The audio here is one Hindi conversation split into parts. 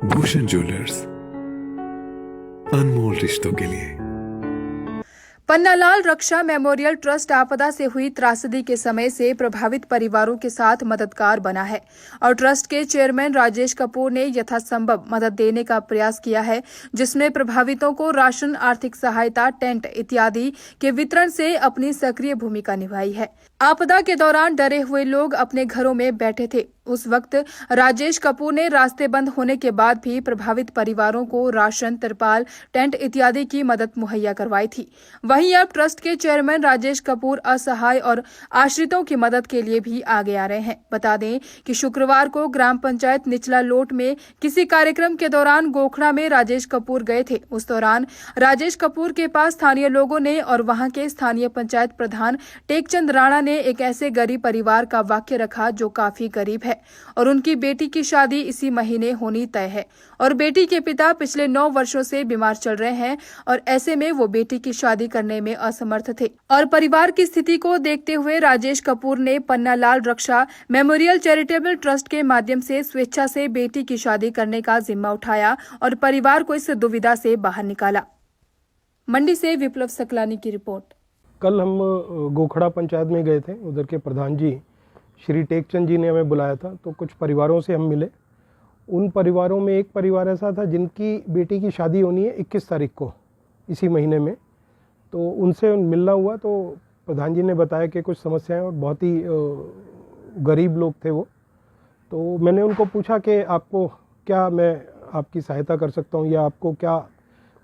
भूषण ज्वेलर्स, अनमोल रिश्तों के लिए। पन्नालाल रक्षा मेमोरियल ट्रस्ट आपदा से हुई त्रासदी के समय से प्रभावित परिवारों के साथ मददगार बना है और ट्रस्ट के चेयरमैन राजेश कपूर ने यथासंभव मदद देने का प्रयास किया है, जिसमें प्रभावितों को राशन, आर्थिक सहायता, टेंट इत्यादि के वितरण से अपनी सक्रिय भूमिका निभाई है। आपदा के दौरान डरे हुए लोग अपने घरों में बैठे थे। उस वक्त राजेश कपूर ने रास्ते बंद होने के बाद भी प्रभावित परिवारों को राशन, तिरपाल, टेंट इत्यादि की मदद मुहैया करवाई थी। वहीं अब ट्रस्ट के चेयरमैन राजेश कपूर असहाय और आश्रितों की मदद के लिए भी आगे आ रहे हैं। बता दें कि शुक्रवार को ग्राम पंचायत निचला लोट में किसी कार्यक्रम के दौरान गोखड़ा में राजेश कपूर गए थे। उस दौरान राजेश कपूर के पास स्थानीय लोगों ने और वहां के स्थानीय पंचायत प्रधान टेकचंद राणा ने एक ऐसे गरीब परिवार का वाक्य रखा जो काफी गरीब है और उनकी बेटी की शादी इसी महीने होनी तय है और बेटी के पिता पिछले 9 वर्षों से बीमार चल रहे हैं और ऐसे में वो बेटी की शादी करने में असमर्थ थे। और परिवार की स्थिति को देखते हुए राजेश कपूर ने पन्नालाल रक्षा मेमोरियल चैरिटेबल ट्रस्ट के माध्यम से स्वेच्छा से बेटी की शादी करने का जिम्मा उठाया और परिवार को इस दुविधा से बाहर निकाला। मंडी से विप्लव सकलानी की रिपोर्ट। कल हम गोखड़ा पंचायत में गए थे। उधर के प्रधान जी श्री टेकचंद जी ने हमें बुलाया था, तो कुछ परिवारों से हम मिले। उन परिवारों में एक परिवार ऐसा था जिनकी बेटी की शादी होनी है 21 तारीख को इसी महीने में। तो उनसे मिलना हुआ तो प्रधान जी ने बताया कि कुछ समस्याएं और बहुत ही गरीब लोग थे वो। तो मैंने उनको पूछा कि आपको क्या मैं आपकी सहायता कर सकता हूं या आपको क्या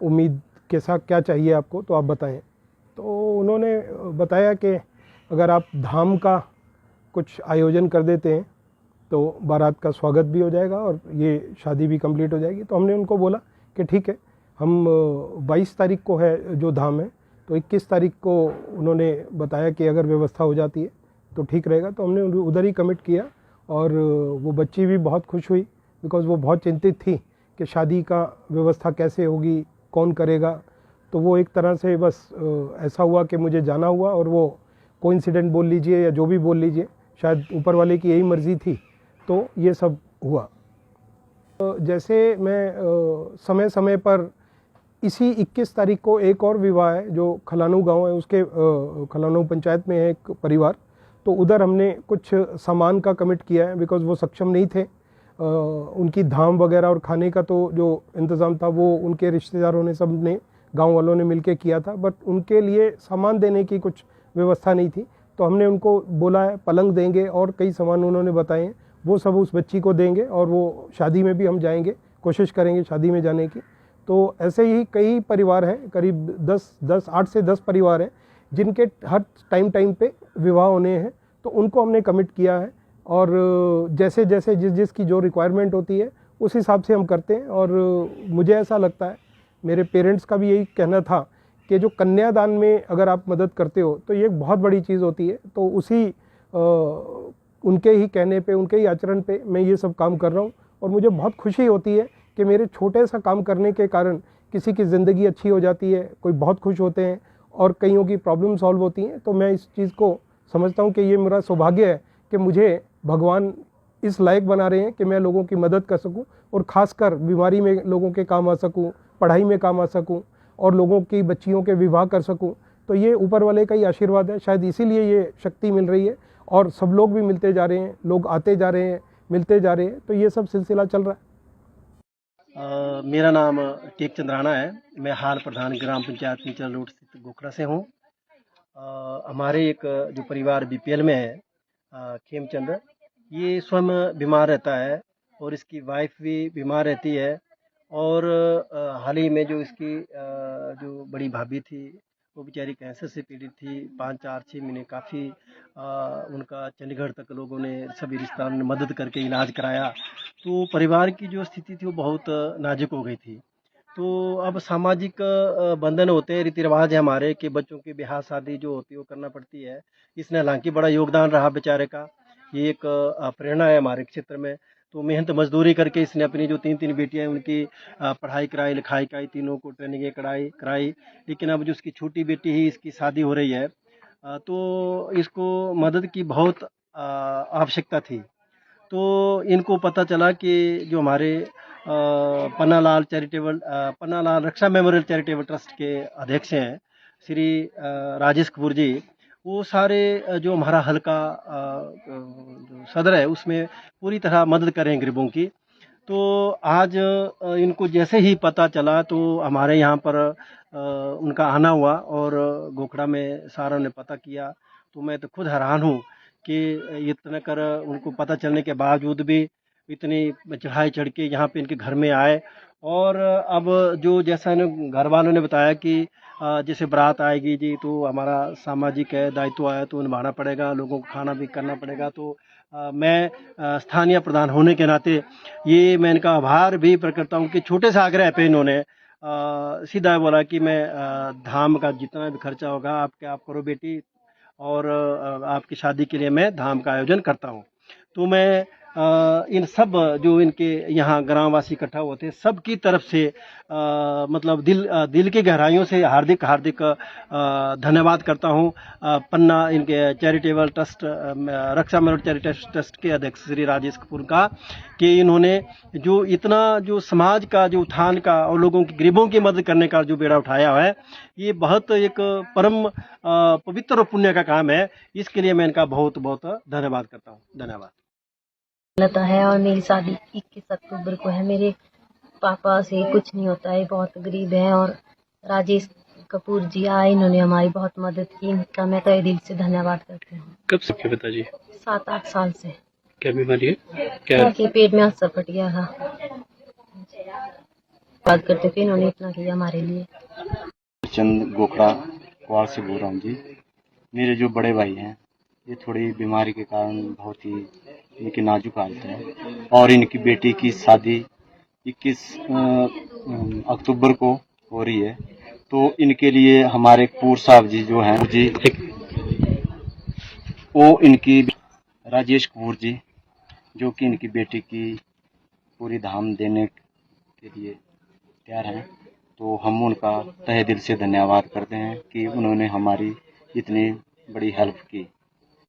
उम्मीद के साथ क्या चाहिए आपको, तो आप बताएं। तो उन्होंने बताया कि अगर आप धाम का कुछ आयोजन कर देते हैं तो बारात का स्वागत भी हो जाएगा और ये शादी भी कंप्लीट हो जाएगी। तो हमने उनको बोला कि ठीक है, हम 22 तारीख को है जो धाम है, तो 21 तारीख को उन्होंने बताया कि अगर व्यवस्था हो जाती है तो ठीक रहेगा। तो हमने उधर ही कमिट किया और वो बच्ची भी बहुत खुश हुई, बिकॉज़ वो बहुत चिंतित थी कि शादी का व्यवस्था कैसे होगी, कौन करेगा। तो वो एक तरह से बस ऐसा हुआ कि मुझे जाना हुआ और वो कोइंसिडेंट बोल लीजिए या जो भी बोल लीजिए, शायद ऊपर वाले की यही मर्ज़ी थी, तो ये सब हुआ। जैसे मैं समय समय पर इसी 21 तारीख को एक और विवाह है जो खलानू गांव है, उसके खलानू पंचायत में है एक परिवार, तो उधर हमने कुछ सामान का कमिट किया है, बिकॉज़ वो सक्षम नहीं थे। उनकी धाम वगैरह और खाने का तो जो इंतज़ाम था वो उनके रिश्तेदारों ने, सब ने, गाँव वालों ने मिलके किया था, बट उनके लिए सामान देने की कुछ व्यवस्था नहीं थी। तो हमने उनको बोला है पलंग देंगे और कई सामान उन्होंने बताए हैं, वो सब उस बच्ची को देंगे और वो शादी में भी हम जाएंगे, कोशिश करेंगे शादी में जाने की। तो ऐसे ही कई परिवार हैं, करीब 8 से 10 परिवार हैं जिनके हर टाइम पे विवाह होने हैं, तो उनको हमने कमिट किया है और जैसे जैसे जिस की जो रिक्वायरमेंट होती है उस हिसाब से हम करते हैं। और मुझे ऐसा लगता है, मेरे पेरेंट्स का भी यही कहना था कि जो कन्यादान में अगर आप मदद करते हो तो ये एक बहुत बड़ी चीज़ होती है। तो उसी उनके ही कहने पे, उनके ही आचरण पे मैं ये सब काम कर रहा हूँ और मुझे बहुत खुशी होती है कि मेरे छोटे सा काम करने के कारण किसी की ज़िंदगी अच्छी हो जाती है, कोई बहुत खुश होते हैं और कईयों की प्रॉब्लम सॉल्व होती हैं। तो मैं इस चीज़ को समझता हूँ कि ये मेरा सौभाग्य है कि मुझे भगवान इस लायक बना रहे हैं कि मैं लोगों की मदद कर सकूँ और ख़ासकर बीमारी में लोगों के काम आ सकूँ, पढ़ाई में काम आ सकूँ और लोगों की बच्चियों के विवाह कर सकूँ। तो ये ऊपर वाले का ही आशीर्वाद है, शायद इसीलिए ये शक्ति मिल रही है और सब लोग भी मिलते जा रहे हैं, लोग आते जा रहे हैं, मिलते जा रहे हैं, तो ये सब सिलसिला चल रहा है। मेरा नाम टेकचंद राणा है। मैं हाल प्रधान ग्राम पंचायत निचला रोड स्थित गोखड़ा से हूँ। हमारे एक जो परिवार बीपीएल में है, खेमचंद, ये स्वयं बीमार रहता है और इसकी वाइफ भी बीमार रहती है। और हाल ही में जो इसकी जो बड़ी भाभी थी वो बेचारी कैंसर से पीड़ित थी। 5-4-6 महीने काफ़ी उनका चंडीगढ़ तक लोगों ने, सभी रिश्तेदारों ने मदद करके इलाज कराया। तो परिवार की जो स्थिति थी वो बहुत नाजुक हो गई थी। तो अब सामाजिक बंधन होते हैं, रीति रिवाज है हमारे कि बच्चों की ब्याह शादी जो होती है वो करना पड़ती है। इसने हालांकि बड़ा योगदान रहा बेचारे का, ये एक प्रेरणा है हमारे क्षेत्र में। तो मेहनत मजदूरी करके इसने अपनी जो 3 बेटियां हैं उनकी पढ़ाई कराई, लिखाई कराई, तीनों को ट्रेनिंग कराई। लेकिन अब जो उसकी छोटी बेटी ही इसकी शादी हो रही है, तो इसको मदद की बहुत आवश्यकता थी। तो इनको पता चला कि जो हमारे पन्नालाल रक्षा मेमोरियल चैरिटेबल ट्रस्ट के अध्यक्ष हैं श्री राजेश कपूर जी। वो सारे जो हमारा हल्का जो सदर है उसमें पूरी तरह मदद कर रहे हैं गरीबों की। तो आज इनको जैसे ही पता चला तो हमारे यहाँ पर उनका आना हुआ और गोखड़ा में सारों ने पता किया। तो मैं तो खुद हैरान हूँ कि इतना कर उनको पता चलने के बावजूद भी इतनी चढ़ाई चढ़ के यहाँ पे इनके घर में आए। और अब जो जैसा इन्हें घर वालों ने बताया कि जैसे बारात आएगी जी तो हमारा सामाजिक है दायित्व आया तो निभाना पड़ेगा, लोगों को खाना भी करना पड़ेगा। तो मैं स्थानीय प्रधान होने के नाते ये मैं इनका आभार भी प्रकट करता हूँ कि छोटे से आग्रह पे इन्होंने सीधा बोला कि मैं धाम का जितना भी खर्चा होगा आप करो बेटी, और आपकी शादी के लिए मैं धाम का आयोजन करता हूँ। तो मैं इन सब जो इनके यहाँ ग्रामवासी इकट्ठा हुए थे सबकी तरफ से मतलब दिल की गहराइयों से हार्दिक धन्यवाद करता हूँ पन्ना इनके चैरिटेबल ट्रस्ट रक्षा मेमोरियल चैरिटेबल ट्रस्ट के अध्यक्ष श्री राजेश कपूर का, कि इन्होंने जो इतना जो समाज का जो उत्थान का और लोगों की गरीबों की मदद करने का जो बेड़ा उठाया है, ये बहुत एक परम पवित्र और पुण्य का काम है। इसके लिए मैं इनका बहुत बहुत धन्यवाद करता हूँ। धन्यवाद। लता है और मेरी शादी 21 अक्टूबर को है। मेरे पापा से कुछ नहीं होता है, बहुत गरीब है। और राजेश कपूर जी आए, इन्होंने हमारी बहुत मदद की, इनका मैं तहे दिल से धन्यवाद करती हूँ। कब से आपके पिताजी? 7-8 साल से। क्या बीमारी है? क्या के पेट में अल्सर फट गया था। बात करते थे, इन्होंने इतना किया हमारे लिए। चंद गोखड़ा कुआर से बोल रहा हूँ जी। मेरे जो बड़े भाई हैं ये थोड़ी बीमारी के कारण बहुत ही इनकी नाजुक हालत है और इनकी बेटी की शादी 21 अक्टूबर को हो रही है। तो इनके लिए हमारे कपूर साहब जी जो हैं जी, वो इनकी राजेश कपूर जी जो कि इनकी बेटी की पूरी धाम देने के लिए तैयार हैं। तो हम उनका तहे दिल से धन्यवाद करते हैं कि उन्होंने हमारी इतनी बड़ी हेल्प की।